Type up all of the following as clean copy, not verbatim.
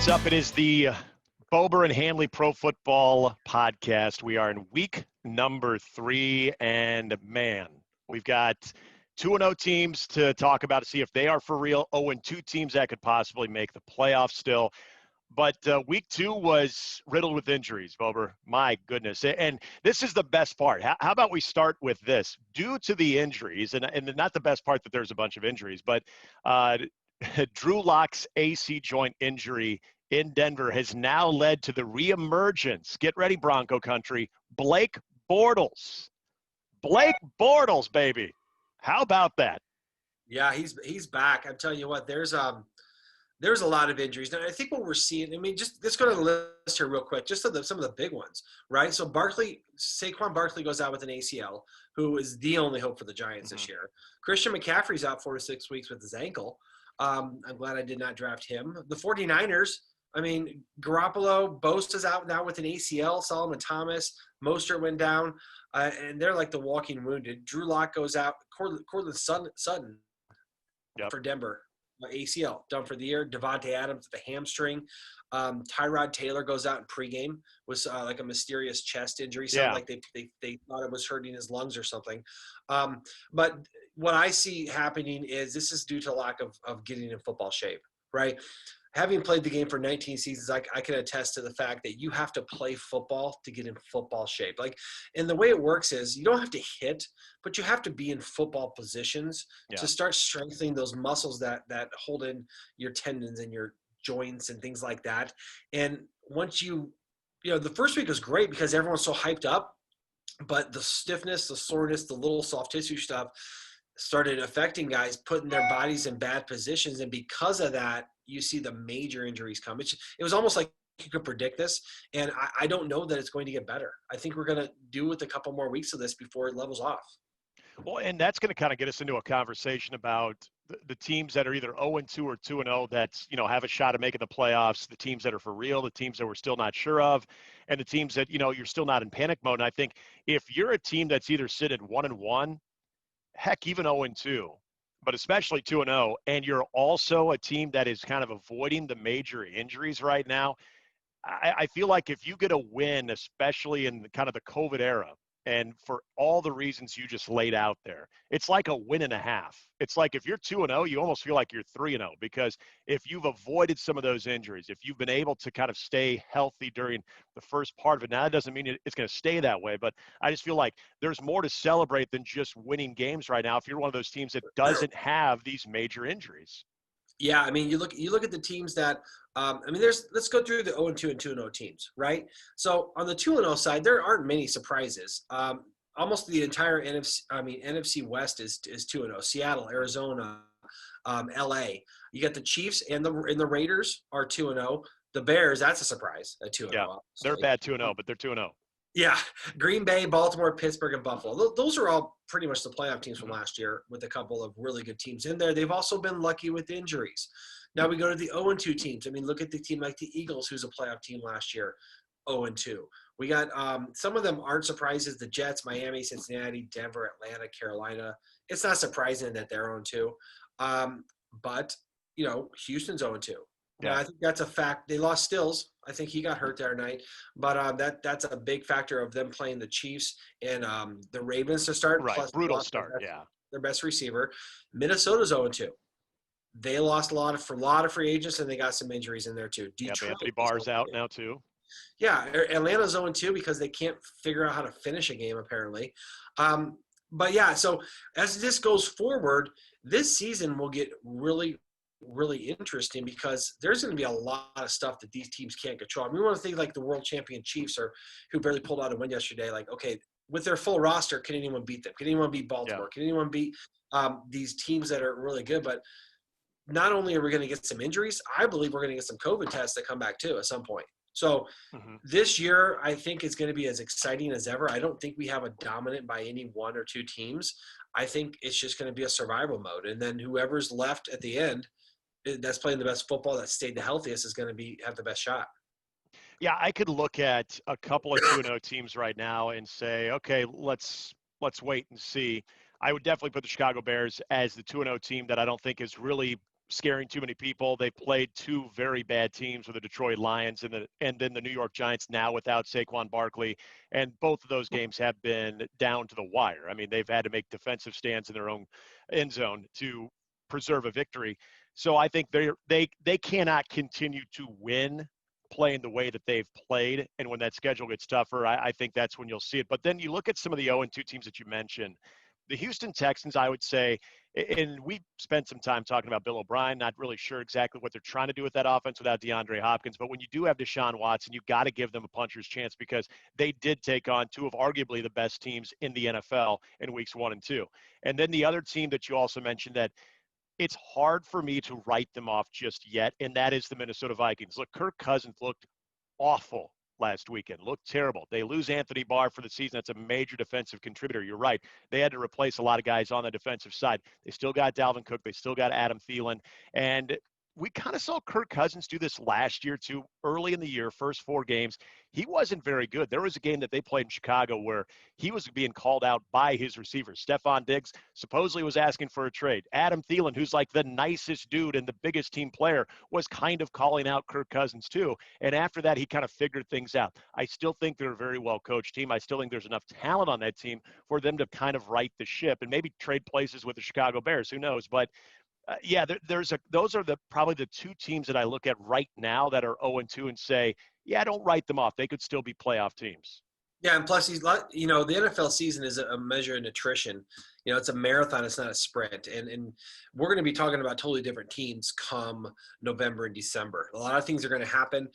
What's up? It is the Bober and Handley Pro Football Podcast. We are in week number 3, and man, we've got 2-0 teams to talk about to see if they are for real. 0-2 teams that could possibly make the playoffs still. But week 2 was riddled with injuries, Bober. My goodness. And this is the best part. How about we start with this? Due to the injuries, and not the best part that there's a bunch of injuries, but Drew Lock's AC joint injury in Denver has now led to the reemergence. Get ready, Bronco country. Blake Bortles. Blake Bortles, baby. How about that? Yeah, he's back. I'm telling you what, there's a lot of injuries. And I think what we're seeing, I mean, just let's go to the list here real quick, just some of the big ones, right? So Saquon Barkley goes out with an ACL, who is the only hope for the Giants this year. Christian McCaffrey's out 4 to 6 weeks with his ankle. I'm glad I did not draft him. The 49ers, I mean, Garoppolo, Bosa's out now with an ACL. Solomon Thomas, Mostert went down, and they're like the walking wounded. Drew Lock goes out. Cortland Sutton for Denver, ACL, done for the year. Devontae Adams with a hamstring. Tyrod Taylor goes out in pregame with like a mysterious chest injury. Sounded like they thought it was hurting his lungs or something. But what I see happening is this is due to lack of getting in football shape, right? Having played the game for 19 seasons, I can attest to the fact that you have to play football to get in football shape. And the way it works is you don't have to hit, but you have to be in football positions to start strengthening those muscles that hold in your tendons and your joints and things like that. And once the first week was great because everyone's so hyped up, but the stiffness, the soreness, the little soft tissue stuff started affecting guys, putting their bodies in bad positions. And because of that, you see the major injuries come. It was almost like you could predict this, and I don't know that it's going to get better. I think we're going to do with a couple more weeks of this before it levels off. Well, and that's going to kind of get us into a conversation about the teams that are either 0-2 or 2-0 that, have a shot at making the playoffs, the teams that are for real, the teams that we're still not sure of, and the teams that, you're still not in panic mode. And I think if you're a team that's either sitting 1-1, heck, even 0-2, but especially 2-0, and you're also a team that is kind of avoiding the major injuries right now, I feel like if you get a win, especially in kind of the COVID era, and for all the reasons you just laid out there, it's like a win and a half. It's like if you're 2-0, you almost feel like you're 3-0, because if you've avoided some of those injuries, if you've been able to kind of stay healthy during the first part of it, now that doesn't mean it's going to stay that way, but I just feel like there's more to celebrate than just winning games right now if you're one of those teams that doesn't have these major injuries. Yeah, I mean, you look at the teams that let's go through the 0-2 and 2-0 teams, right? So on the 2-0 side, there aren't many surprises. Almost the entire NFC West is 2-0. Seattle, Arizona, LA. You got the Chiefs and the Raiders are 2-0. The Bears, that's a surprise at 2-0. Yeah, they're bad 2-0, but they're 2-0. Yeah, Green Bay, Baltimore, Pittsburgh, and Buffalo. Those are all pretty much the playoff teams from last year with a couple of really good teams in there. They've also been lucky with injuries. Now we go to the 0-2 teams. I mean, look at the team like the Eagles, who's a playoff team last year, 0-2. We got some of them aren't surprises. The Jets, Miami, Cincinnati, Denver, Atlanta, Carolina. It's not surprising that they're 0-2. But, Houston's 0-2. Yeah, I think that's a fact. They lost Stills. I think he got hurt the other night. But that's a big factor of them playing the Chiefs and the Ravens to start. Right, Plus brutal start, their best receiver. Minnesota's 0-2. They lost a lot of free agents, and they got some injuries in there too. Detroit, Anthony Barr's out now too. Yeah, Atlanta's 0-2 because they can't figure out how to finish a game apparently. But yeah, so as this goes forward, this season will get really, really interesting because there's going to be a lot of stuff that these teams can't control. I mean, we want to think like the world champion Chiefs who barely pulled out a win yesterday. Like, okay, with their full roster, can anyone beat them? Can anyone beat Baltimore? Can anyone beat these teams that are really good? But not only are we going to get some injuries, I believe we're going to get some COVID tests that come back too at some point. So this year, I think it's going to be as exciting as ever. I don't think we have a dominant by any one or two teams. I think it's just going to be a survival mode. And then whoever's left at the end that's playing the best football, that stayed the healthiest, is going to have the best shot. Yeah, I could look at a couple of 2-0 teams right now and say, okay, let's wait and see. I would definitely put the Chicago Bears as the 2-0 team that I don't think is really scaring too many people. They played two very bad teams with the Detroit Lions and then the New York Giants now without Saquon Barkley. And both of those games have been down to the wire. I mean, they've had to make defensive stands in their own end zone to preserve a victory. So I think they cannot continue to win playing the way that they've played. And when that schedule gets tougher, I think that's when you'll see it. But then you look at some of the 0-2 teams that you mentioned. The Houston Texans, I would say, and we spent some time talking about Bill O'Brien, not really sure exactly what they're trying to do with that offense without DeAndre Hopkins. But when you do have Deshaun Watson, you've got to give them a puncher's chance because they did take on two of arguably the best teams in the NFL in weeks 1 and 2. And then the other team that you also mentioned that it's hard for me to write them off just yet, and that is the Minnesota Vikings. Look, Kirk Cousins looked awful last weekend, looked terrible. They lose Anthony Barr for the season. That's a major defensive contributor. You're right. They had to replace a lot of guys on the defensive side. They still got Dalvin Cook. They still got Adam Thielen. And we kind of saw Kirk Cousins do this last year, too, early in the year, first 4 games. He wasn't very good. There was a game that they played in Chicago where he was being called out by his receivers. Stephon Diggs supposedly was asking for a trade. Adam Thielen, who's like the nicest dude and the biggest team player, was kind of calling out Kirk Cousins too. And after that, he kind of figured things out. I still think they're a very well-coached team. I still think there's enough talent on that team for them to kind of right the ship and maybe trade places with the Chicago Bears. Who knows? But yeah, those are probably the 2 teams that I look at right now that are 0-2 and say, yeah, don't write them off. They could still be playoff teams. Yeah, and plus, the NFL season is a measure of nutrition. It's a marathon. It's not a sprint. And we're going to be talking about totally different teams come November and December. A lot of things are going to happen.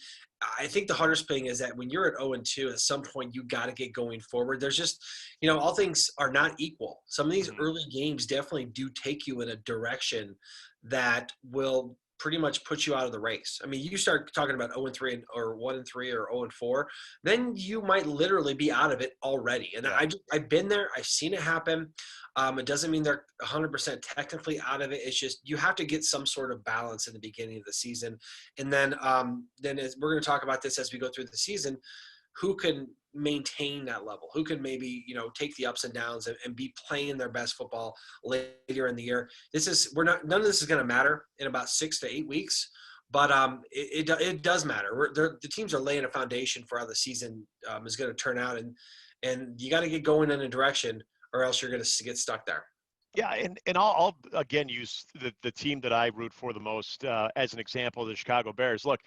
I think the hardest thing is that when you're at 0-2, at some point you got to get going forward. There's just, all things are not equal. Some of these early games definitely do take you in a direction that will pretty much put you out of the race. I mean, you start talking about 0-3 or 1-3 or 0-4, then you might literally be out of it already. And I've been there. I've seen it happen. It doesn't mean they're 100% technically out of it. It's just you have to get some sort of balance in the beginning of the season. And then as we're going to talk about this as we go through the season, who can maintain that level, who can maybe, take the ups and downs and be playing their best football later in the year. None of this is going to matter in about 6 to 8 weeks, but it does matter. The teams are laying a foundation for how the season is going to turn out, and you got to get going in a direction or else you're going to get stuck there. Yeah, and I'll again use the team that I root for the most as an example, the Chicago Bears. Look,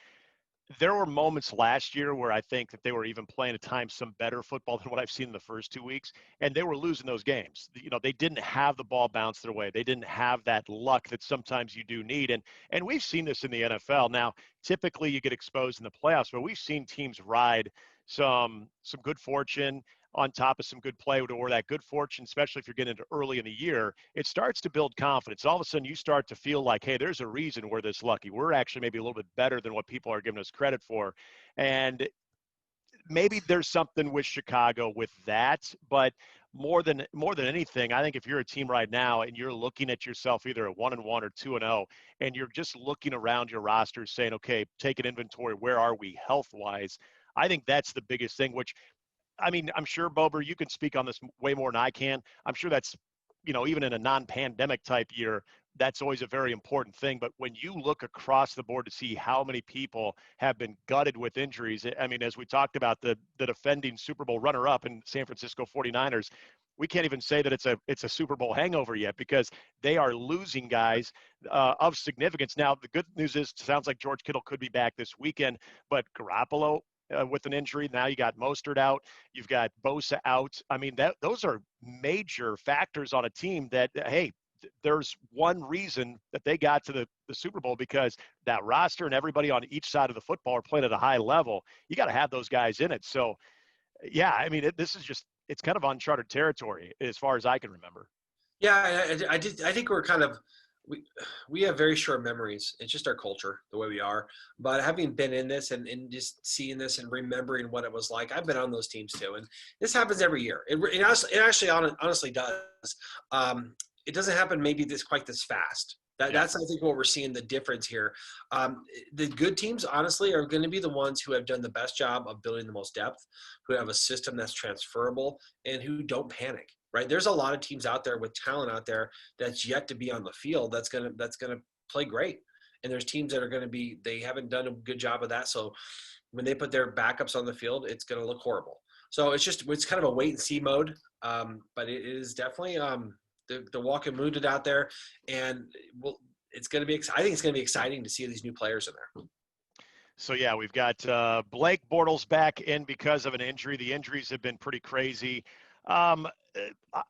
there were moments last year where I think that they were even playing at times some better football than what I've seen in the first 2 weeks, and they were losing those games. They didn't have the ball bounce their way. They didn't have that luck that sometimes you do need, and we've seen this in the NFL. Now, typically you get exposed in the playoffs, but we've seen teams ride some good fortune on top of some good play or that good fortune, especially if you're getting into early in the year, it starts to build confidence. All of a sudden you start to feel like, hey, there's a reason we're this lucky. We're actually maybe a little bit better than what people are giving us credit for. And maybe there's something with Chicago with that, but more than anything, I think if you're a team right now and you're looking at yourself either at 1-1 or 2-0, and you're just looking around your roster saying, okay, take an inventory. Where are we health-wise? I think that's the biggest thing, which, I mean, I'm sure, Bober, you can speak on this way more than I can. I'm sure that's, even in a non-pandemic type year, that's always a very important thing. But when you look across the board to see how many people have been gutted with injuries, I mean, as we talked about the defending Super Bowl runner-up in San Francisco 49ers, we can't even say that it's a Super Bowl hangover yet because they are losing guys of significance. Now, the good news is it sounds like George Kittle could be back this weekend, but Garoppolo with an injury. Now you got Mostert out. You've got Bosa out. I mean, those are major factors on a team that, hey, there's one reason that they got to the Super Bowl because that roster and everybody on each side of the football are playing at a high level. You got to have those guys in it. So, yeah, I mean, this is just – it's kind of uncharted territory as far as I can remember. Yeah, I think we're kind of – we have very short memories. It's just our culture, the way we are. But having been in this and just seeing this and remembering what it was like, I've been on those teams too. And this happens every year. It actually honestly does. It doesn't happen maybe quite this fast. That's, I think, what we're seeing the difference here. The good teams, honestly, are going to be the ones who have done the best job of building the most depth, who have a system that's transferable, and who don't panic. Right? There's a lot of teams out there with talent out there that's yet to be on the field. That's gonna play great. And there's teams that are going to be, they haven't done a good job of that. So when they put their backups on the field, it's going to look horrible. So it's kind of a wait and see mode. But it is definitely the walking wounded out there. And it's going to be, I think it's going to be exciting to see these new players in there. So, yeah, we've got Blake Bortles back in because of an injury. The injuries have been pretty crazy. I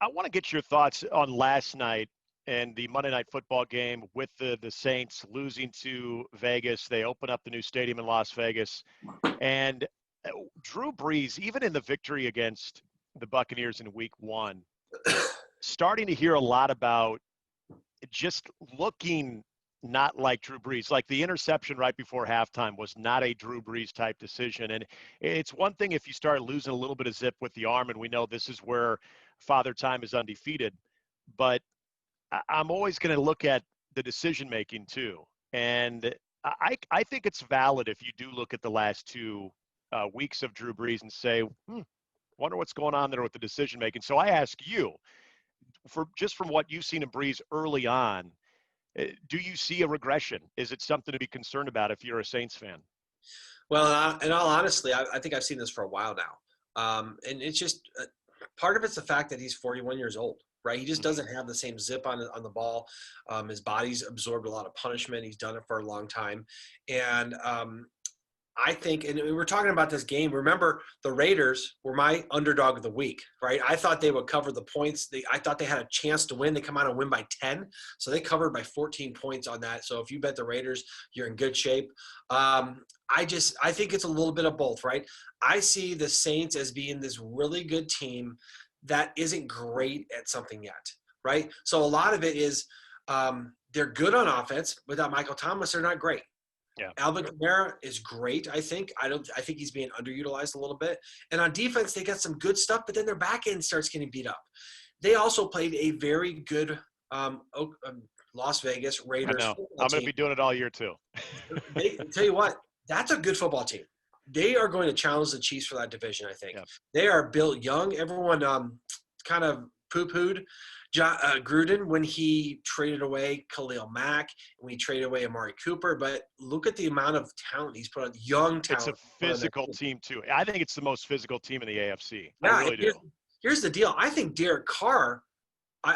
want to get your thoughts on last night and the Monday Night Football game with the Saints losing to Vegas. They open up the new stadium in Las Vegas. And Drew Brees, even in the victory against the Buccaneers in week 1, starting to hear a lot about just looking not like Drew Brees. Like the interception right before halftime was not a Drew Brees type decision. And it's one thing if you start losing a little bit of zip with the arm, and we know this is where Father Time is undefeated. But I'm always going to look at the decision making too. And I think it's valid if you do look at the last 2 weeks of Drew Brees and say, wonder what's going on there with the decision making. So I ask you, from what you've seen in Brees early on, do you see a regression? Is it something to be concerned about if you're a Saints fan? Well, in all honesty, I think I've seen this for a while now. And it's just part of it's the fact that he's 41 years old, right? He just doesn't have the same zip on the ball. His body's absorbed a lot of punishment. He's done it for a long time. And I think, and we were talking about this game. Remember, the Raiders were my underdog of the week, right? I thought they would cover the points. I thought they had a chance to win. They come out and win by 10. So they covered by 14 points on that. So if you bet the Raiders, you're in good shape. I think it's a little bit of both, right? I see the Saints as being this really good team that isn't great at something yet, right? So a lot of it is they're good on offense. Without Michael Thomas, they're not great. Yeah. Alvin Kamara is great, I think. I think he's being underutilized a little bit. And on defense, they got some good stuff, but then their back end starts getting beat up. They also played a very good Las Vegas Raiders I know. football I'm going team. to be doing it all year too. Tell you what, that's a good football team. They are going to challenge the Chiefs for that division, I think. Yeah. They are built young. Everyone kind of poo-pooed Gruden when he traded away Khalil Mack, and we traded away Amari Cooper. But look at the amount of talent he's put on, young talent. It's a physical team, too. I think it's the most physical team in the AFC. Yeah, I really do. Here's the deal. I think Derek Carr,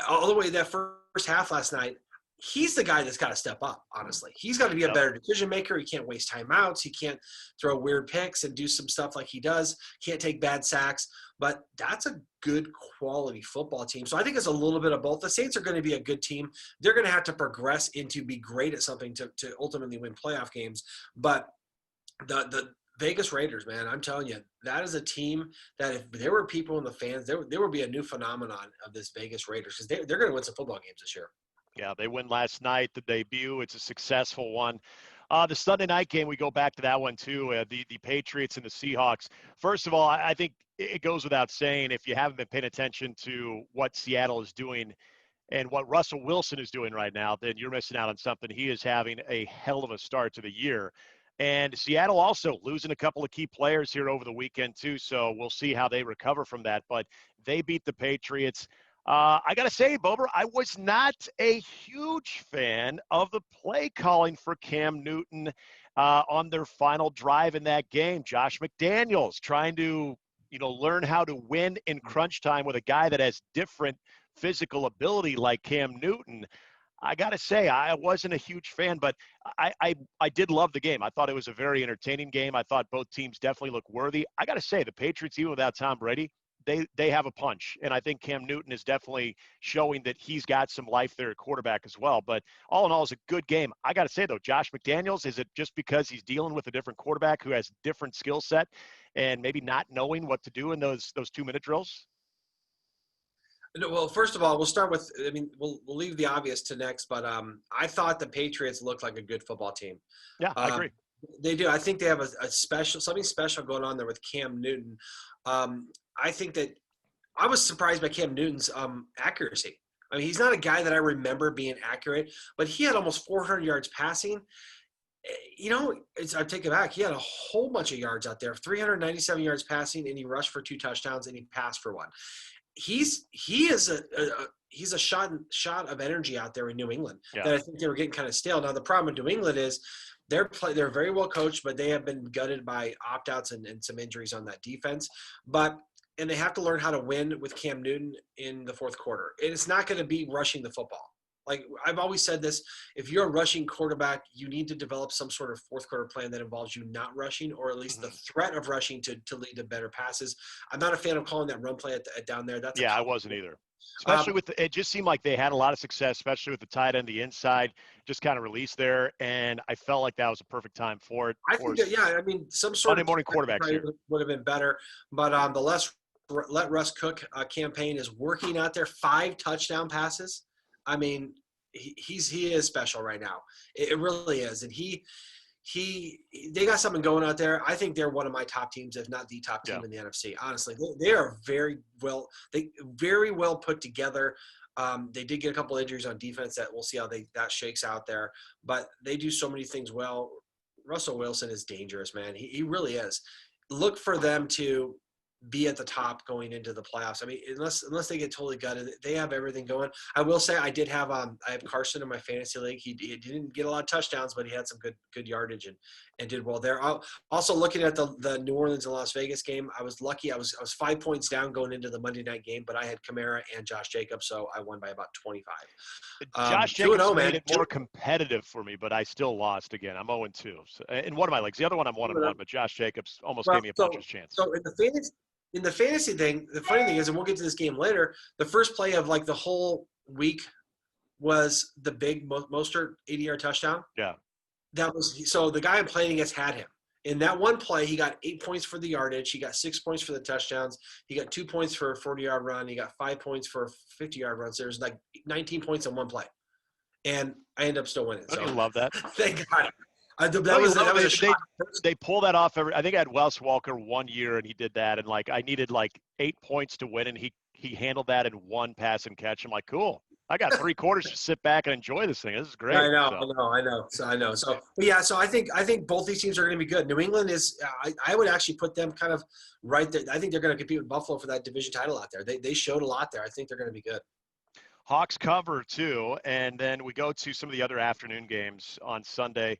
all the way that first half last night, he's the guy that's got to step up, honestly. He's got to be a better decision maker. He can't waste timeouts. He can't throw weird picks and do some stuff like he does. Can't take bad sacks. But that's a good quality football team. So I think it's a little bit of both. The Saints are going to be a good team. They're going to have to progress into be great at something to ultimately win playoff games. But the Vegas Raiders, man, I'm telling you, that is a team that if there were people in the fans, there would be a new phenomenon of this Vegas Raiders because they're going to win some football games this year. Yeah, they win last night, the debut. It's a successful one. The Sunday night game, we go back to that one too, the Patriots and the Seahawks. First of all, I think it goes without saying, if you haven't been paying attention to what Seattle is doing and what Russell Wilson is doing right now, then you're missing out on something. He is having a hell of a start to the year. And Seattle also losing a couple of key players here over the weekend too, so we'll see how they recover from that. But they beat the Patriots. I got to say, Bober, I was not a huge fan of the play calling for Cam Newton on their final drive in that game. Josh McDaniels trying to, learn how to win in crunch time with a guy that has different physical ability like Cam Newton. I got to say, I wasn't a huge fan, but I did love the game. I thought it was a very entertaining game. I thought both teams definitely looked worthy. I got to say, the Patriots, even without Tom Brady, they have a punch. And I think Cam Newton is definitely showing that he's got some life there at quarterback as well. But all in all, it's a good game. I got to say, though, Josh McDaniels, is it just because he's dealing with a different quarterback who has different skill set and maybe not knowing what to do in those 2-minute drills? Well, first of all, we'll start with, we'll leave the obvious to next, but I thought the Patriots looked like a good football team. Yeah, I agree. They do. I think they have something special going on there with Cam Newton. I think that I was surprised by Cam Newton's accuracy. I mean, he's not a guy that I remember being accurate, but he had almost 400 yards passing. I take it back. He had a whole bunch of yards out there, 397 yards passing, and he rushed for 2 touchdowns, and he passed for 1. He is he's a shot of energy out there in New England Yeah. that I think they were getting kind of stale. Now the problem with New England is they're very well coached, but they have been gutted by opt-outs and some injuries on that defense. And they have to learn how to win with Cam Newton in the fourth quarter. And it's not going to be rushing the football. Like I've always said this, if you're a rushing quarterback, you need to develop some sort of fourth quarter plan that involves you not rushing, or at least the threat of rushing to lead to better passes. I'm not a fan of calling that run play down there. That's I wasn't either. Especially with it just seemed like they had a lot of success, especially with the tight end, the inside, just kind of released there, and I felt like that was a perfect time for it. I think that, I mean, some sort Monday of morning quarterbacks here would have been better, but the let Russ cook campaign is working out there. 5 touchdown passes. I mean, he is special right now. It really is, and they got something going out there. I think they're one of my top teams, if not the top team in the NFC. Honestly, they are very well put together. They did get a couple injuries on defense that we'll see how that shakes out there, but they do so many things well. Russell Wilson is dangerous, man. He really is. Look for them to be at the top going into the playoffs. I mean, unless they get totally gutted, they have everything going. I will say I have Carson in my fantasy league. He didn't get a lot of touchdowns, but he had some good yardage and did well there. Also looking at the New Orleans and Las Vegas game, I was lucky. I was 5 points down going into the Monday night game, but I had Kamara and Josh Jacobs, so I won by about 25. Josh Jacobs made it more competitive for me, but I still lost again. I'm 0-2 so, in one of my leagues. The other one I'm 1-1, but Josh Jacobs almost gave me a puncher's chance. So in the fantasy thing, the funny thing is, and we'll get to this game later, the first play of like the whole week was the big Mostert 80-yard touchdown. Yeah. So the guy I'm playing against had him. In that one play, he got 8 points for the yardage. He got 6 points for the touchdowns. He got 2 points for a 40-yard run. He got 5 points for a 50-yard run. So there's like 19 points in one play. And I end up still winning. Don't you love that? Thank God. That was a shot. They pull that off I think I had Wes Walker 1 year and he did that, and like I needed like 8 points to win, and he handled that in one pass and catch. I'm like, cool. I got 3 quarters to sit back and enjoy this thing. This is great. I know. So I think both these teams are going to be good. New England is. I would actually put them kind of right there. I think they're going to compete with Buffalo for that division title out there. They showed a lot there. I think they're going to be good. Hawks cover too, and then we go to some of the other afternoon games on Sunday.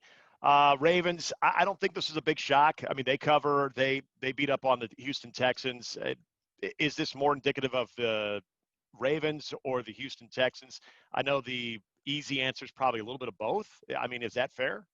Ravens, I don't think this is a big shock. I mean, they cover. They beat up on the Houston Texans. Is this more indicative of the Ravens or the Houston Texans? I know the easy answer is probably a little bit of both. I mean, is that fair?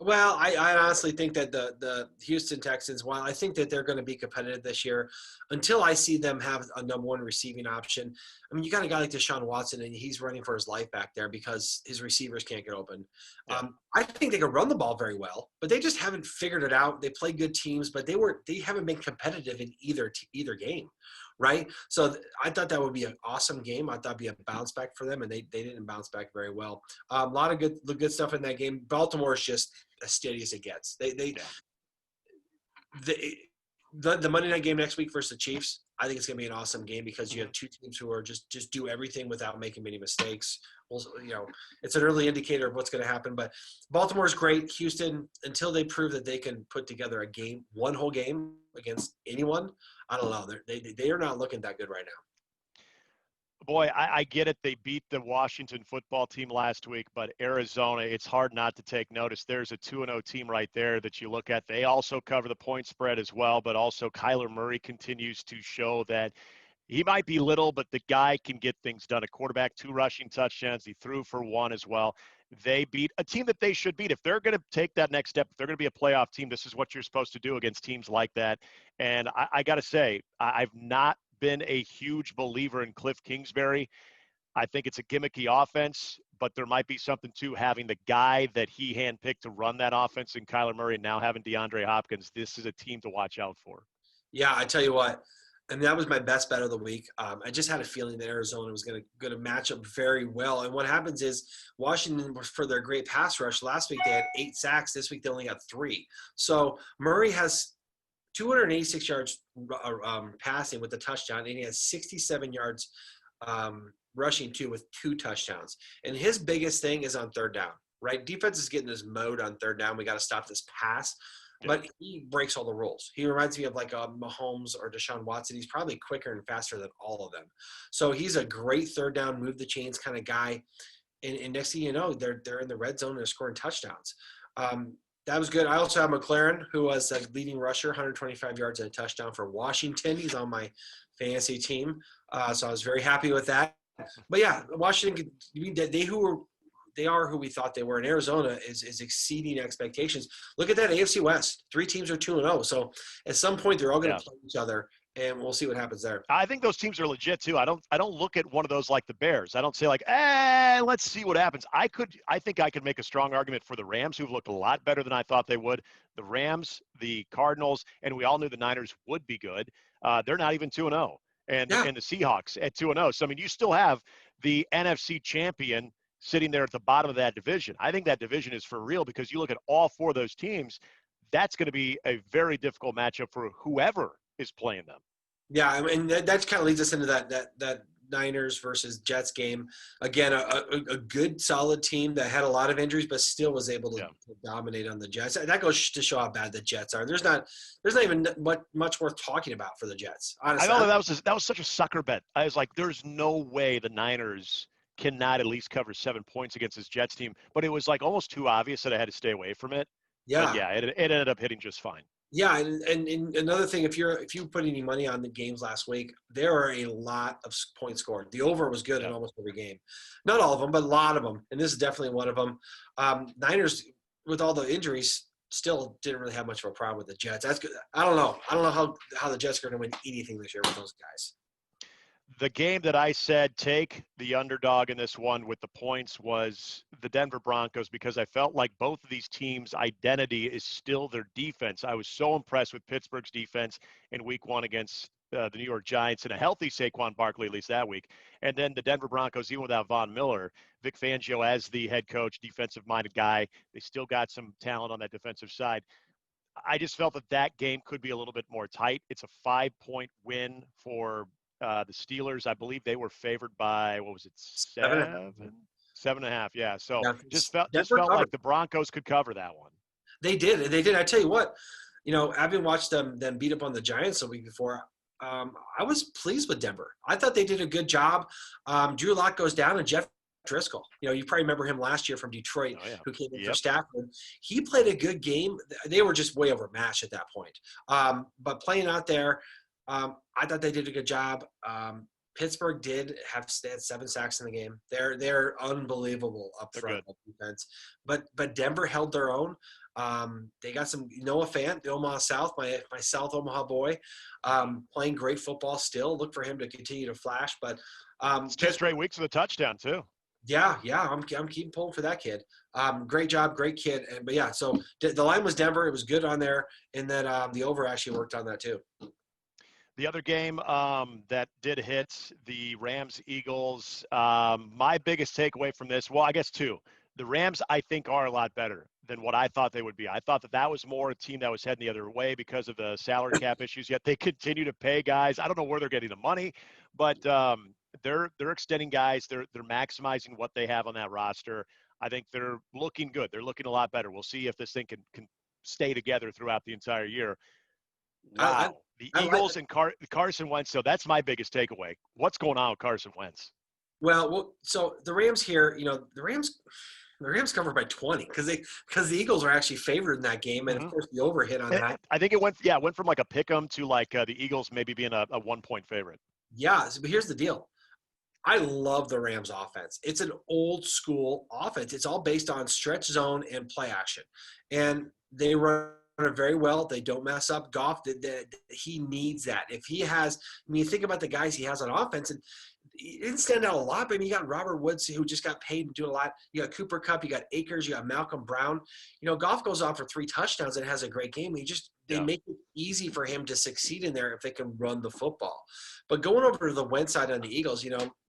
Well, I honestly think that the Houston Texans, while I think that they're going to be competitive this year, until I see them have a number one receiving option, I mean, you got a guy like Deshaun Watson, and he's running for his life back there because his receivers can't get open. Yeah. I think they can run the ball very well, but they just haven't figured it out. They play good teams, but they haven't been competitive in either game. Right. So I thought that would be an awesome game. I thought it'd be a bounce back for them, and they didn't bounce back very well. A lot of good stuff in that game. Baltimore is just as steady as it gets. The Monday night game next week versus the Chiefs, I think it's going to be an awesome game because you have two teams who are just do everything without making many mistakes. Well, it's an early indicator of what's going to happen. But Baltimore's great. Houston, until they prove that they can put together one whole game against anyone, I don't know. They are not looking that good right now. Boy, I get it. They beat the Washington football team last week, but Arizona, it's hard not to take notice. There's a 2-0 team right there that you look at. They also cover the point spread as well, but also Kyler Murray continues to show that he might be little, but the guy can get things done. A quarterback, 2 rushing touchdowns. He threw for 1 as well. They beat a team that they should beat. If they're going to take that next step, if they're going to be a playoff team, this is what you're supposed to do against teams like that. And I got to say, I've not been a huge believer in Cliff Kingsbury. I think it's a gimmicky offense, but there might be something to having the guy that he handpicked to run that offense in Kyler Murray, and now having DeAndre Hopkins. This is a team to watch out for. Yeah, I tell you what. And that was my best bet of the week. I just had a feeling that Arizona was going to match up very well. And what happens is Washington, for their great pass rush, last week they had 8 sacks. This week they only got 3. So Murray has 286 yards passing with a touchdown, and he has 67 yards rushing too with 2 touchdowns. And his biggest thing is on third down, right? Defense is getting this mode on third down. We got to stop this pass. Yeah. but he breaks all the rules. He reminds me of like a Mahomes or Deshaun Watson. He's probably quicker and faster than all of them. So he's a great third down, move the chains kind of guy. And next thing you know, they're in the red zone and they're scoring touchdowns. Um, that was good. I also have McLaren, who was a leading rusher, 125 yards and a touchdown for Washington. He's on my fantasy team, so I was very happy with that. But yeah, Washington, they are who we thought they were, and Arizona is exceeding expectations. Look at that AFC West. 3 teams are 2-0. So at some point, they're all going to play each other, and we'll see what happens there. I think those teams are legit too. I don't look at one of those like the Bears. I don't say like, let's see what happens. I think I could make a strong argument for the Rams, who've looked a lot better than I thought they would. The Rams, the Cardinals, and we all knew the Niners would be good. They're not even 2-0, and the Seahawks at 2-0. So I mean, you still have the NFC champion sitting there at the bottom of that division. I think that division is for real because you look at all 4 of those teams. That's going to be a very difficult matchup for whoever is playing them. Yeah, I mean that kind of leads us into that Niners versus Jets game. Again, a good solid team that had a lot of injuries, but still was able to dominate on the Jets. That goes to show how bad the Jets are. There's not even much worth talking about for the Jets. Honestly, I know that was such a sucker bet. I was like, there's no way the Niners cannot at least cover 7 points against this Jets team. But it was like almost too obvious that I had to stay away from it. Yeah. But yeah, it ended up hitting just fine. Yeah, and another thing, if you put any money on the games last week, there are a lot of points scored. The over was good in almost every game. Not all of them, but a lot of them. And this is definitely one of them. Niners, with all the injuries, still didn't really have much of a problem with the Jets. That's good. I don't know how the Jets are going to win anything this year with those guys. The game that I said take the underdog in this one with the points was the Denver Broncos because I felt like both of these teams' identity is still their defense. I was so impressed with Pittsburgh's defense in week 1 against the New York Giants and a healthy Saquon Barkley, at least that week. And then the Denver Broncos, even without Von Miller, Vic Fangio as the head coach, defensive-minded guy, they still got some talent on that defensive side. I just felt that game could be a little bit more tight. It's a 5-point win for the Steelers. I believe they were favored by, what was it, 7.5. Yeah. So just felt like the Broncos could cover that one. They did. I tell you what, having watched them beat up on the Giants a week before, I was pleased with Denver. I thought they did a good job. Drew Lock goes down, and Jeff Driscoll. You probably remember him last year from Detroit, who came in for Stafford. He played a good game. They were just way overmatched at that point. But playing out there, I thought they did a good job. Pittsburgh they had 7 sacks in the game. They're unbelievable up front of defense. But Denver held their own. They got some Noah Fant, the Omaha South, my South Omaha boy, playing great football still. Look for him to continue to flash. But it's 2 straight weeks with a touchdown too. Yeah, I'm keeping pulling for that kid. Great job, great kid. But yeah, so the line was Denver. It was good on there, and then the over actually worked on that too. The other game that did hit, the Rams-Eagles, my biggest takeaway from this, well, I guess 2. The Rams, I think, are a lot better than what I thought they would be. I thought that was more a team that was heading the other way because of the salary cap issues, yet they continue to pay guys. I don't know where they're getting the money, but they're extending guys. They're maximizing what they have on that roster. I think they're looking good. They're looking a lot better. We'll see if this thing can stay together throughout the entire year. Wow. The Eagles and Carson Wentz, so that's my biggest takeaway. What's going on with Carson Wentz? Well, so the Rams here, the Rams covered by 20 because the Eagles are actually favored in that game, and of course the over hit on that. I think it went from like a pick 'em to like the Eagles maybe being a 1-point favorite. Yeah, but here's the deal. I love the Rams offense. It's an old school offense. It's all based on stretch zone and play action, and they run it very well. They don't mess up. Goff, he needs that. If he has, you think about the guys he has on offense, and he didn't stand out a lot, but you got Robert Woods, who just got paid and doing a lot. You got Cooper Kupp, you got Akers, you got Malcolm Brown. Goff goes off for 3 touchdowns and has a great game. They make it easy for him to succeed in there if they can run the football. But going over to the Wentz side on the Eagles,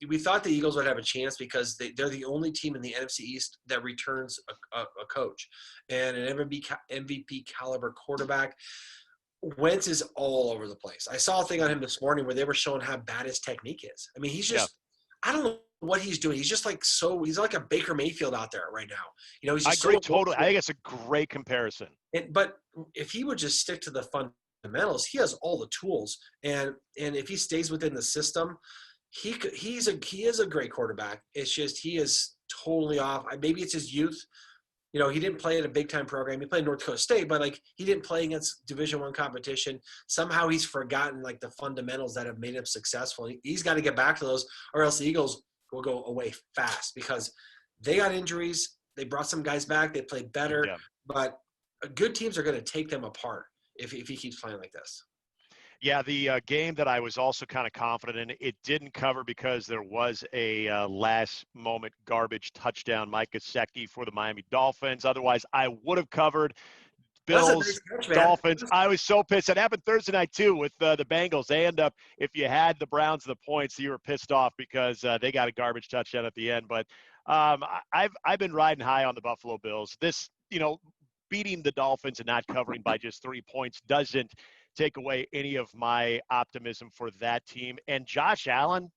we thought the Eagles would have a chance because they're the only team in the NFC East that returns a coach and an MVP caliber quarterback. Wentz is all over the place. I saw a thing on him this morning where they were showing how bad his technique is. I mean, he's just I don't know what he's doing. He's just like he's like a Baker Mayfield out there right now. He's I just agree so totally. I think it's a great comparison. but if he would just stick to the fundamentals, he has all the tools, and if he stays within the system, he is a great quarterback. It's just he is totally off. Maybe it's his youth. He didn't play at a big time program. He played North Dakota State, but like he didn't play against Division I competition. Somehow he's forgotten like the fundamentals that have made him successful. He's got to get back to those, or else the Eagles will go away fast because they got injuries. They brought some guys back. They played better, but good teams are going to take them apart if he keeps playing like this. Yeah, the game that I was also kind of confident in, it didn't cover because there was a last-moment garbage touchdown, Mike Gesicki for the Miami Dolphins. Otherwise, I would have covered Bills, nice catch, Dolphins. I was so pissed. It happened Thursday night, too, with the Bengals. They end up, if you had the Browns the points, you were pissed off because they got a garbage touchdown at the end. But I've been riding high on the Buffalo Bills. This, beating the Dolphins and not covering by just 3 points doesn't take away any of my optimism for that team. And Josh Allen,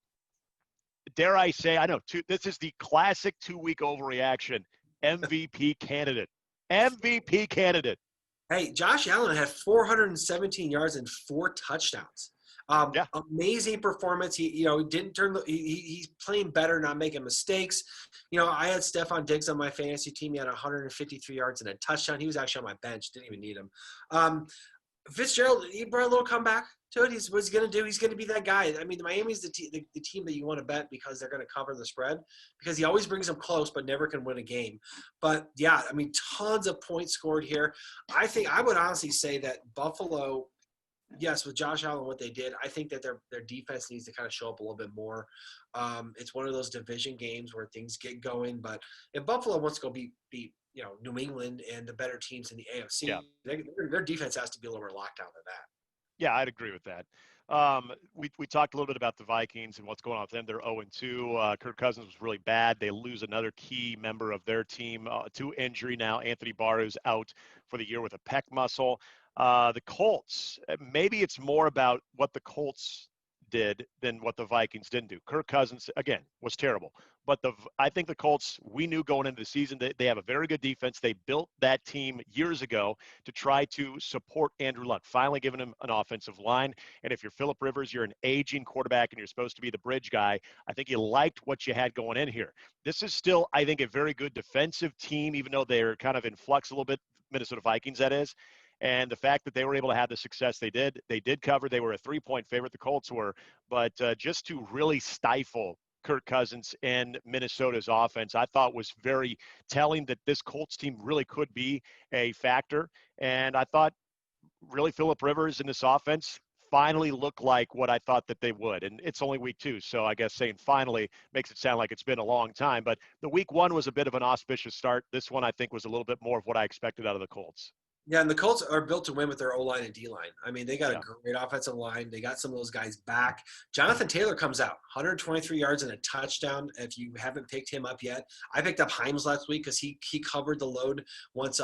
dare I say, I know this is the classic 2-week overreaction. MVP candidate. MVP candidate. Hey, Josh Allen had 417 yards and 4 touchdowns. Amazing performance. He didn't turn. He's playing better, not making mistakes. I had Stephon Diggs on my fantasy team. He had 153 yards and a touchdown. He was actually on my bench. Didn't even need him. Fitzgerald, he brought a little comeback to it. What's he going to do? He's going to be that guy. I mean, Miami's the team that you want to bet because they're going to cover the spread because he always brings them close but never can win a game. But, yeah, I mean, tons of points scored here. I would honestly say that Buffalo, yes, with Josh Allen, what they did, I think that their defense needs to kind of show up a little bit more. It's one of those division games where things get going. But if Buffalo wants to go beat New England and the better teams in the AFC, their defense has to be a little more locked down than that. Yeah, I'd agree with that. We talked a little bit about the Vikings and what's going on with them. They're 0-2. Kirk Cousins was really bad. They lose another key member of their team to injury now. Anthony Barr is out for the year with a pec muscle. The Colts, maybe it's more about what the Colts did than what the Vikings didn't do. Kirk Cousins, again, was terrible. But I think the Colts, we knew going into the season that they have a very good defense. They built that team years ago to try to support Andrew Luck, finally giving him an offensive line. And if you're Phillip Rivers, you're an aging quarterback and you're supposed to be the bridge guy, I think you liked what you had going in here. This is still, I think, a very good defensive team, even though they're kind of in flux a little bit, Minnesota Vikings, that is. And the fact that they were able to have the success they did cover. They were a 3-point favorite, the Colts were. But just to really stifle Kirk Cousins and Minnesota's offense, I thought was very telling that this Colts team really could be a factor. And I thought really Phillip Rivers in this offense finally looked like what I thought that they would. And it's only week 2, so I guess saying finally makes it sound like it's been a long time. But the week 1 was a bit of an auspicious start. This one, I think, was a little bit more of what I expected out of the Colts. Yeah, and the Colts are built to win with their O-line and D-line. I mean, they got a great offensive line. They got some of those guys back. Jonathan Taylor comes out, 123 yards and a touchdown. If you haven't picked him up yet, I picked up Himes last week because he covered the load once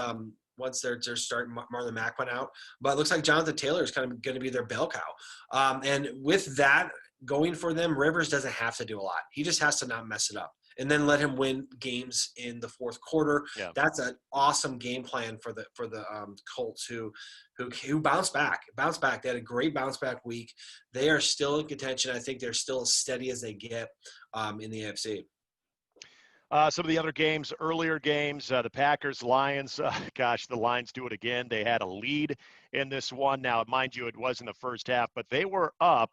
they're starting Marlon Mack went out. But it looks like Jonathan Taylor is kind of going to be their bell cow. And with that going for them, Rivers doesn't have to do a lot. He just has to not mess it up. And then let him win games in the fourth quarter. Yeah. That's an awesome game plan for the Colts who bounced back. They had a great bounce back week. They are still in contention. I think they're still as steady as they get in the AFC. Some of the other games, earlier games, the Packers, Lions, the Lions do it again. They had a lead in this one. Now, mind you, it was in the first half, but they were up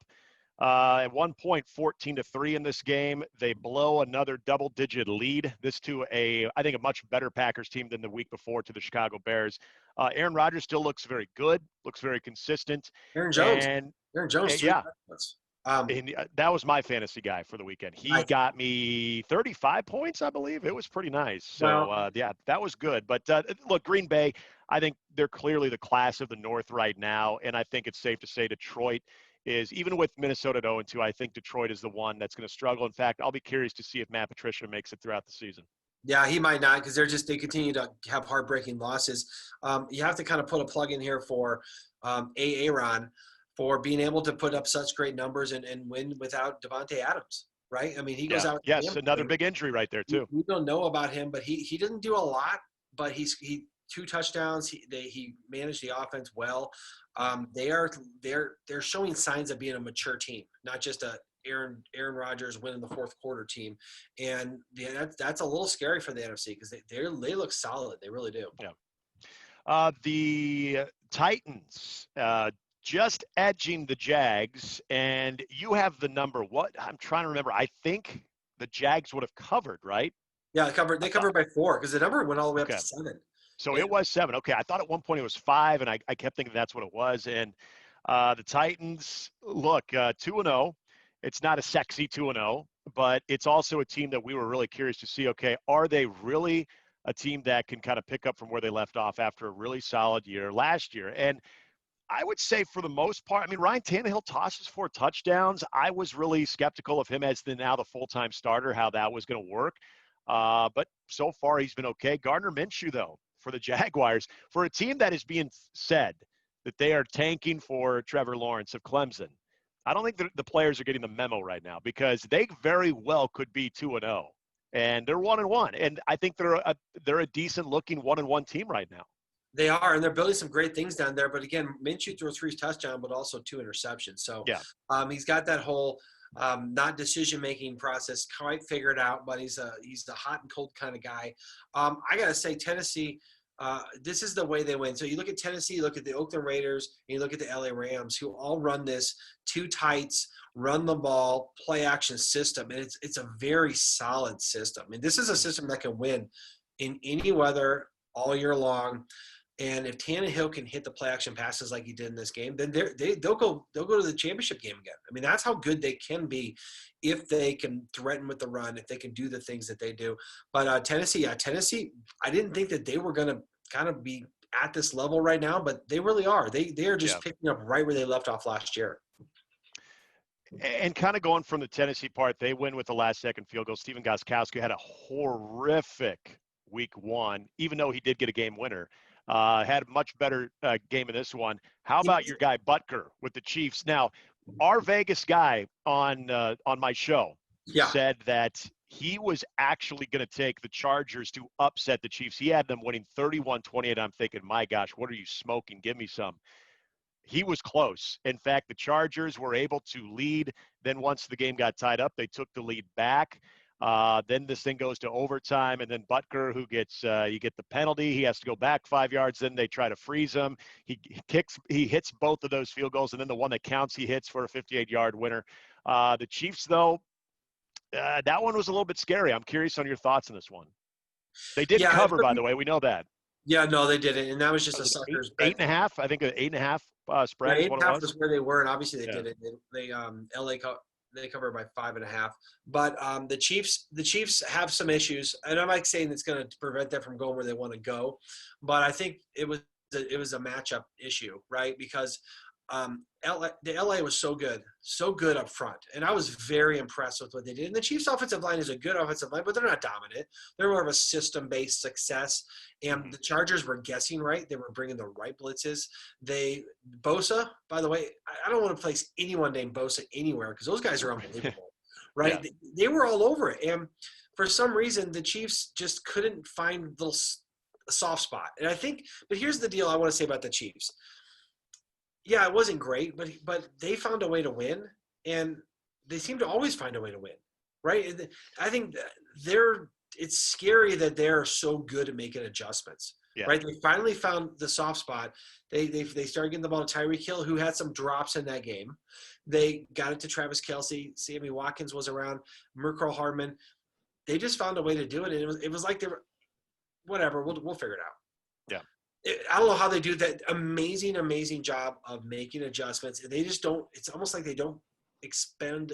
at one point 14-3 in this game. They blow another double-digit lead. This to I think a much better Packers team than the week before to the Chicago Bears. Aaron Rodgers still looks very good, looks very consistent. Aaron Jones, yeah. That was my fantasy guy for the weekend. He got me 35 points, I believe. It was pretty nice. So, that was good. But, look, Green Bay, I think they're clearly the class of the North right now, and I think it's safe to say Detroit is, even with Minnesota at 0-2, I think Detroit is the one that's going to struggle. In fact, I'll be curious to see if Matt Patricia makes it throughout the season. Yeah, he might not because they continue to have heartbreaking losses. You have to kind of put a plug in here for Aaron for being able to put up such great numbers and win without Devontae Adams, right? I mean, he goes Yeah. out. Yes. Another big injury right there too. We don't know about him, but he didn't do a lot. But he 2 touchdowns. He managed the offense well. They're showing signs of being a mature team, not just a Aaron Rodgers winning the fourth quarter team, and that's a little scary for the NFC because they look solid. They really do. Yeah. The Titans just edging the Jags, and you have the number. What I'm trying to remember. I think the Jags would have covered, right? Yeah, they covered by 4 because the number went all the way up Okay. to 7. So Yeah. it was 7. Okay. I thought at one point it was 5, and I kept thinking that's what it was. And the Titans, look, 2-0. It's not a sexy 2-0, but it's also a team that we were really curious to see, okay, are they really a team that can kind of pick up from where they left off after a really solid year last year? And I would say for the most part, I mean, Ryan Tannehill tosses 4 touchdowns. I was really skeptical of him as now the full-time starter, how that was going to work. But so far he's been okay. Gardner Minshew, though, for the Jaguars, for a team that is being said that they are tanking for Trevor Lawrence of Clemson, I don't think the players are getting the memo right now because they very well could be 2-0, and they're 1-1, and I think they're a decent-looking 1-1 team right now. They are, and they're building some great things down there. But again, Minshew threw 3 touchdowns, but also 2 interceptions. So Yeah. He's got that whole not decision-making process quite figured out. But he's the hot and cold kind of guy. I gotta say, Tennessee. This is the way they win. So you look at Tennessee, you look at the Oakland Raiders, and you look at the LA Rams, who all run this 2 tights, run the ball, play action system, and it's a very solid system. I mean, this is a system that can win in any weather all year long. And if Tannehill can hit the play action passes like he did in this game, then they'll go to the championship game again. I mean, that's how good they can be if they can threaten with the run, if they can do the things that they do. But Tennessee, I didn't think that they were going to kind of be at this level right now, but they really are. They are just picking up right where they left off last year. And kind of going from the Tennessee part, they win with the last-second field goal. Stephen Gostkowski had a horrific week 1, even though he did get a game winner. Had a much better game in this one. How about your guy Butker with the Chiefs? Now, our Vegas guy on my show said that he was actually going to take the Chargers to upset the Chiefs. He had them winning 31-28. I'm thinking, my gosh, what are you smoking? Give me some. He was close. In fact, the Chargers were able to lead. Then once the game got tied up, they took the lead back. Then this thing goes to overtime, and then Butker, who gets you get the penalty, he has to go back 5 yards. Then they try to freeze him. He hits both of those field goals, and then the one that counts, he hits for a 58-yard winner. The Chiefs, though, that one was a little bit scary. I'm curious on your thoughts on this one. They did cover, by the way. We know that. Yeah, no, they didn't, and that was just a sucker's bet. 8.5. I think an 8.5 spread is what it was. Was where they were, and obviously they did it. They they covered by 5.5. But the Chiefs have some issues, and I'm not saying it's going to prevent them from going where they want to go, but I think it was a matchup issue, right? Because the LA was so good up front, and I was very impressed with what they did. And the Chiefs' offensive line is a good offensive line, but they're not dominant. They're more of a system-based success. And the Chargers were guessing right; they were bringing the right blitzes. Bosa, by the way, I don't want to place anyone named Bosa anywhere because those guys are unbelievable, right? Yeah. They were all over it, and for some reason, the Chiefs just couldn't find a soft spot. And I think, but here's the deal: I want to say about the Chiefs. Yeah, it wasn't great, but they found a way to win, and they seem to always find a way to win, right? I think it's scary that they're so good at making adjustments, right? They finally found the soft spot. They started getting the ball to Tyreek Hill, who had some drops in that game. They got it to Travis Kelce. Sammy Watkins was around. Mecole Hardman. They just found a way to do it, and it was like they were, whatever. We'll figure it out. Yeah. I don't know how they do that amazing job of making adjustments. They just don't. It's almost like they don't expend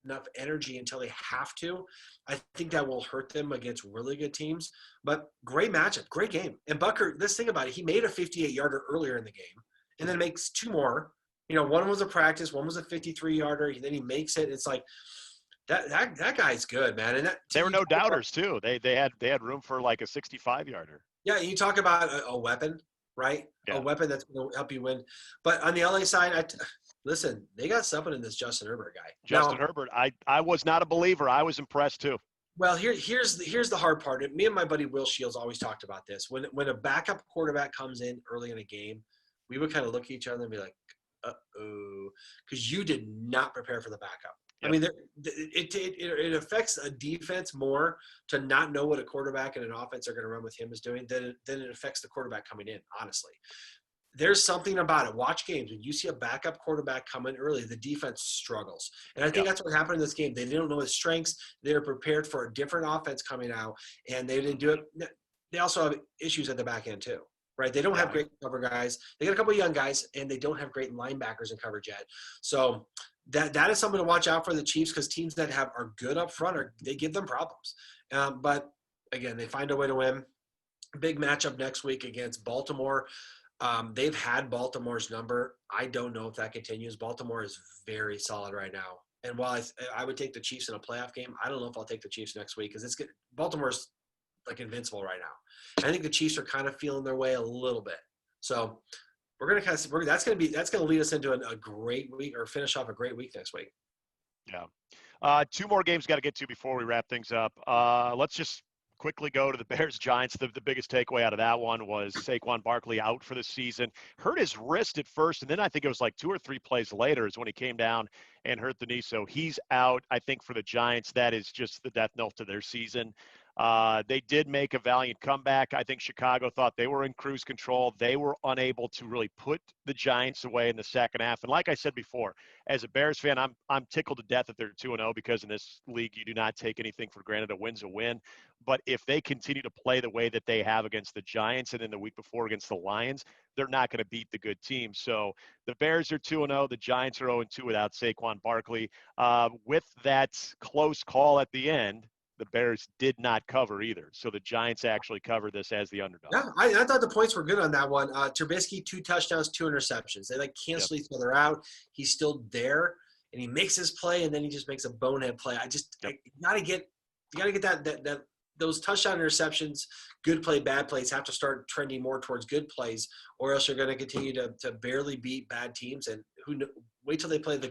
enough energy until they have to. I think that will hurt them against really good teams. But great matchup, great game. And Butker, let's think about it. He made a 58-yarder earlier in the game, and then makes 2 more. One was a practice, one was a 53-yarder. Then he makes it. It's like that guy's good, man. And there were no doubters too. They had room for like a 65-yarder. Yeah, you talk about a weapon, right? Yeah. A weapon that's going to help you win. But on the LA side, listen, they got something in this Justin Herbert guy. Justin Now, Herbert, I was not a believer. I was impressed too. well, here's the hard part. Me and my buddy Will Shields always talked about this. When a backup quarterback comes in early in a game, we would kind of look at each other and be like, "Uh-oh," because you did not prepare for the backup. I Yep. mean, it affects a defense more to not know what a quarterback and an offense are going to run with him is doing than it affects the quarterback coming in, honestly. There's something about it. Watch games. When you see a backup quarterback come in early, the defense struggles. And I think Yep. that's what happened in this game. They didn't know his strengths. They were prepared for a different offense coming out, and they didn't do it. They also have issues at the back end, too, right? They don't have great cover guys. They got a couple of young guys, and they don't have great linebackers in coverage yet. So that is something to watch out for the Chiefs, because teams that are good up front, they give them problems. But, again, they find a way to win. Big matchup next week against Baltimore. They've had Baltimore's number. I don't know if that continues. Baltimore is very solid right now. And while I would take the Chiefs in a playoff game, I don't know if I'll take the Chiefs next week, because Baltimore's like invincible right now. I think the Chiefs are kind of feeling their way a little bit. So that's going to lead us into a great week, or finish off a great week next week. Yeah. Two more games got to get to before we wrap things up. Let's just quickly go to the Bears-Giants. The biggest takeaway out of that one was Saquon Barkley out for the season. Hurt his wrist at first, and then I think it was like 2 or 3 plays later is when he came down and hurt the knee. So he's out, I think, for the Giants. That is just the death knell to their season. They did make a valiant comeback. I think Chicago thought they were in cruise control. They were unable to really put the Giants away in the second half. And like I said before, as a Bears fan, I'm tickled to death that they're 2-0, because in this league you do not take anything for granted. A win's a win. But if they continue to play the way that they have against the Giants and then the week before against the Lions, they're not going to beat the good teams. So the Bears are 2-0. The Giants are 0-2 without Saquon Barkley. With that close call at the end, the Bears did not cover either. So the Giants actually covered this as the underdog. Yeah, I thought the points were good on that one. Trubisky, 2 touchdowns, 2 interceptions. They cancel each other out. He's still there, and he makes his play, and then he just makes a bonehead play. You gotta get that those touchdown interceptions, good play, bad plays, have to start trending more towards good plays, or else you're going to continue to barely beat bad teams. And wait till they play the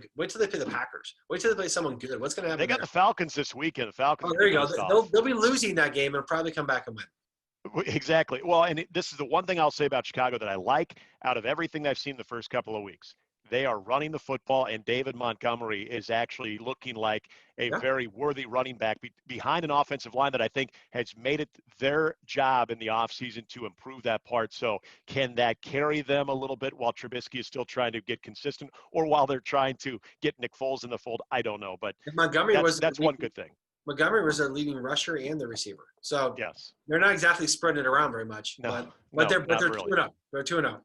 Packers. Wait till they play someone good. What's going to happen? They got the Falcons this weekend. The Falcons. Oh, there you go. They'll be losing that game and probably come back and win. Exactly. Well, and this is the one thing I'll say about Chicago that I like out of everything I've seen the first couple of weeks. They are running the football, and David Montgomery is actually looking like a very worthy running back behind an offensive line that I think has made it their job in the offseason to improve that part. So can that carry them a little bit while Trubisky is still trying to get consistent, or while they're trying to get Nick Foles in the fold? I don't know, but that's one good thing. Montgomery was their leading rusher and the receiver. So yes, they're not exactly spreading it around very much. But they're really. 2-0. They're 2-0.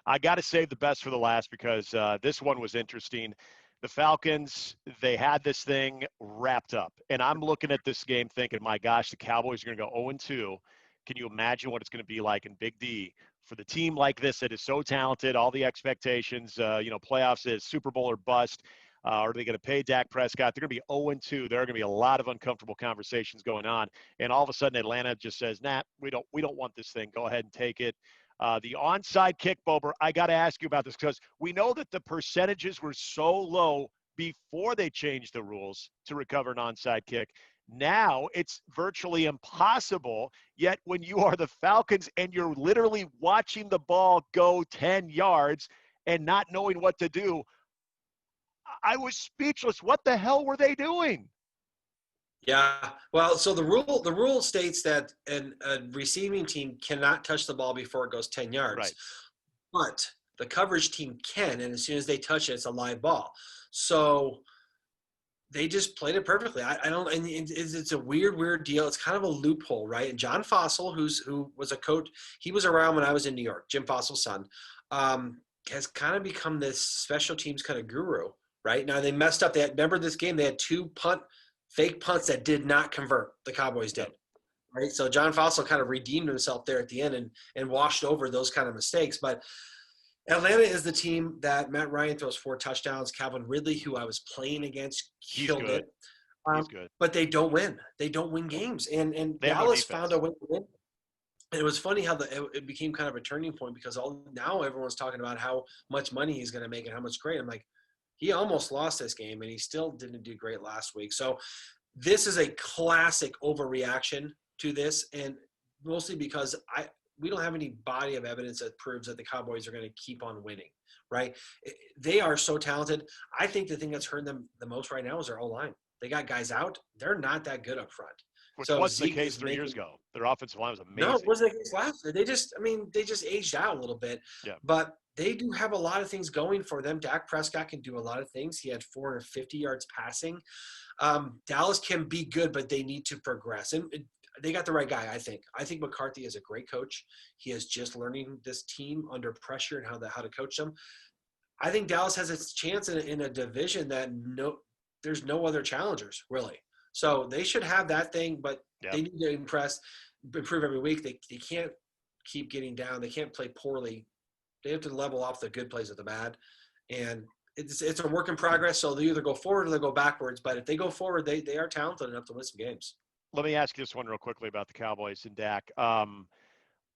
I got to save the best for the last, because this one was interesting. The Falcons, they had this thing wrapped up. And I'm looking at this game thinking, my gosh, the Cowboys are going to go 0-2. Can you imagine what it's going to be like in Big D for the team like this that is so talented, all the expectations, playoffs is Super Bowl or bust. Are they going to pay Dak Prescott? They're going to be 0-2. There are going to be a lot of uncomfortable conversations going on. And all of a sudden Atlanta just says, nah, we don't want this thing. Go ahead and take it. The onside kick, Bober, I got to ask you about this, because we know that the percentages were so low before they changed the rules to recover an onside kick. Now it's virtually impossible, yet when you are the Falcons and you're literally watching the ball go 10 yards and not knowing what to do, I was speechless. What the hell were they doing? Yeah, well, so the rule states that a receiving team cannot touch the ball before it goes 10 yards. Right. But the coverage team can, and as soon as they touch it, it's a live ball. So they just played it perfectly. I don't, and it's a weird deal. It's kind of a loophole, right? And John Fossil, who was a coach, he was around when I was in New York, Jim Fossil's son, has kind of become this special teams kind of guru, right? Now they messed up. Remember this game? They had 2 fake punts that did not convert. The Cowboys did, right? So John Fossil kind of redeemed himself there at the end and washed over those kind of mistakes. But Atlanta is the team that Matt Ryan throws 4 touchdowns. Calvin Ridley, who I was playing against, killed it. He's good. But they don't win. They don't win games. And They Dallas found a way to win. it was funny how it became kind of a turning point because now everyone's talking about how much money he's going to make and how much great. I'm like, he almost lost this game and he still didn't do great last week. So this is a classic overreaction to this, and mostly because we don't have any body of evidence that proves that the Cowboys are going to keep on winning, right? They are so talented. I think the thing that's hurting them the most right now is their O-line. They got guys out. They're not that good up front. Which So wasn't the Zeke case is 3 years making ago. Their offensive line was no, it amazing. wasn't the case last year. They just aged out a little bit. Yeah. But they do have a lot of things going for them. Dak Prescott can do a lot of things. He had 450 yards passing. Dallas can be good, but they need to progress. And they got the right guy, I think. I think McCarthy is a great coach. He is just learning this team under pressure and how to coach them. I think Dallas has its chance in a division that there's no other challengers, really. So they should have that thing, but they need to improve every week. They can't keep getting down. They can't play poorly. They have to level off the good plays with the bad. And it's a work in progress. So they either go forward or they go backwards. But if they go forward, they are talented enough to win some games. Let me ask you this one real quickly about the Cowboys and Dak.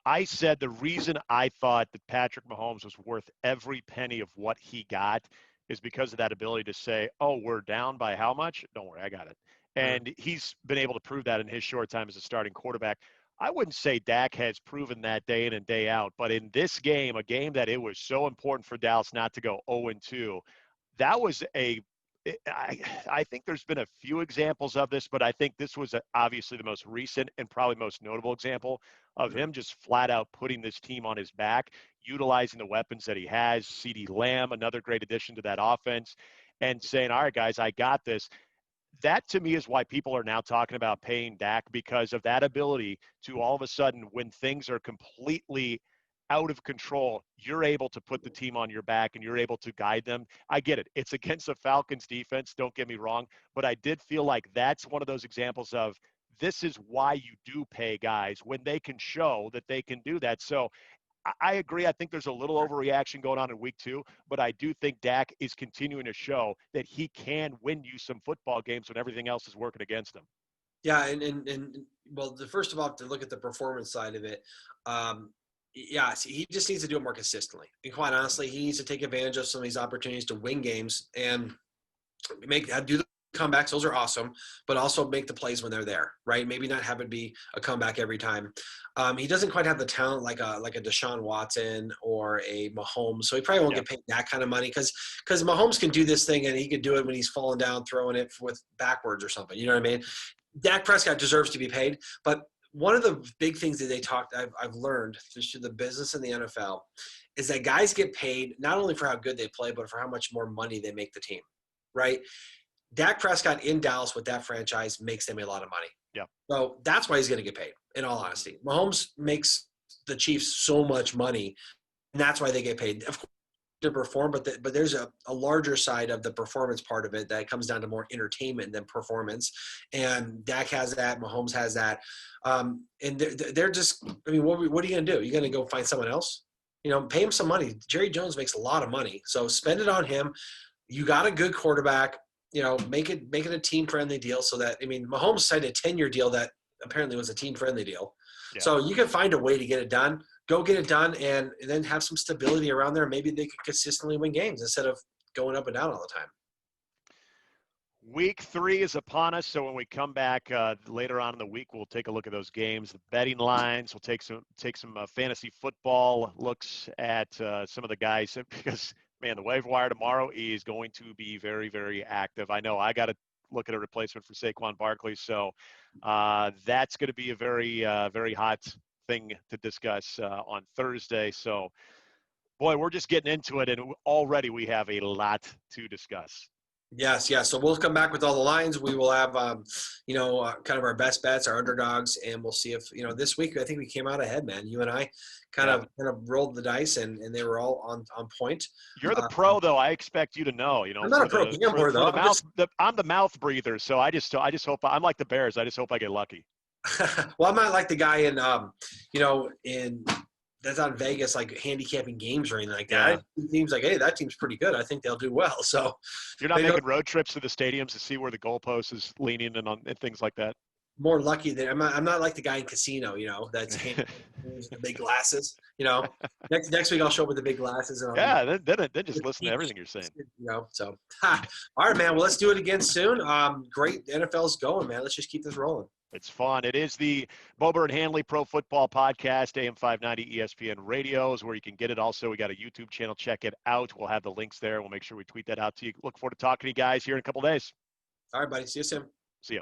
I said the reason I thought that Patrick Mahomes was worth every penny of what he got is because of that ability to say, oh, we're down by how much? Don't worry, I got it. And he's been able to prove that in his short time as a starting quarterback. I wouldn't say Dak has proven that day in and day out, but in this game, a game that it was so important for Dallas not to go 0-2, that was I think there's been a few examples of this, but I think this was obviously the most recent and probably most notable example of him just flat out putting this team on his back, utilizing the weapons that he has. CeeDee Lamb, another great addition to that offense, and saying, all right, guys, I got this. That to me is why people are now talking about paying Dak, because of that ability to all of a sudden, when things are completely out of control, you're able to put the team on your back and you're able to guide them. I get it. It's against the Falcons defense. Don't get me wrong. But I did feel like that's one of those examples of this is why you do pay guys when they can show that they can do that. So I agree. I think there's a little overreaction going on in week 2, but I do think Dak is continuing to show that he can win you some football games when everything else is working against him. Yeah, and well, first of all, to look at the performance side of it, yeah, see, he just needs to do it more consistently. And quite honestly, he needs to take advantage of some of these opportunities to win games and do the comebacks. Those are awesome, but also make the plays when they're there, right? Maybe not have it be a comeback every time. He doesn't quite have the talent like a Deshaun Watson or a Mahomes, so he probably won't get paid that kind of money because Mahomes can do this thing and he could do it when he's falling down, throwing it with backwards or something. You know what I mean? Dak Prescott deserves to be paid, but one of the big things that I've learned through the business in the NFL is that guys get paid not only for how good they play, but for how much more money they make the team, right? Dak Prescott in Dallas with that franchise makes them a lot of money. Yeah. So that's why he's going to get paid, in all honesty. Mahomes makes the Chiefs so much money, and that's why they get paid. Of course, to perform, but there's a larger side of the performance part of it that comes down to more entertainment than performance. And Dak has that, Mahomes has that. And they're just, I mean, what are you going to do? You're going to go find someone else? You know, pay him some money. Jerry Jones makes a lot of money. So spend it on him. You got a good quarterback, you know, make it a team-friendly deal so that, I mean, Mahomes signed a 10-year deal that apparently was a team-friendly deal. Yeah. So you can find a way to get it done. Go get it done and then have some stability around there. Maybe they could consistently win games instead of going up and down all the time. Week 3 is upon us, so when we come back later on in the week, we'll take a look at those games, the betting lines. We'll take some fantasy football looks at some of the guys because, man, the waiver wire tomorrow is going to be very, very active. I know I got to look at a replacement for Saquon Barkley, so that's going to be a very, very hot thing to discuss on Thursday. So, boy, we're just getting into it, and already we have a lot to discuss. Yes. So we'll come back with all the lines. We will have, kind of our best bets, our underdogs, and we'll see if, this week I think we came out ahead, man. You and I kind of rolled the dice, and they were all on point. You're the pro, though. I expect you to know. I'm not a pro gambler, though. I'm the mouth breather, so I just hope I'm like the Bears. I just hope I get lucky. Well, I'm not like the guy in that's on Vegas, like handicapping games or anything like that. Yeah. It seems like, hey, that team's pretty good. I think they'll do well. So you're not making road trips to the stadiums to see where the goalpost is leaning and things like that. more lucky than I'm not like the guy in Casino, that's with the big glasses. Next week I'll show up with the big glasses and I'll be Yeah, then just listen to everything you're saying. So all right, man. Well, let's do it again soon. Great, the NFL's going, man. Let's just keep this rolling. It's fun. It is the Bober and Handley Pro Football Podcast, AM 590 ESPN Radios, where you can get it. Also, we got a YouTube channel. Check it out. We'll have the links there. We'll make sure we tweet that out to you. Look forward to talking to you guys here in a couple days. All right, buddy. See you soon. See you.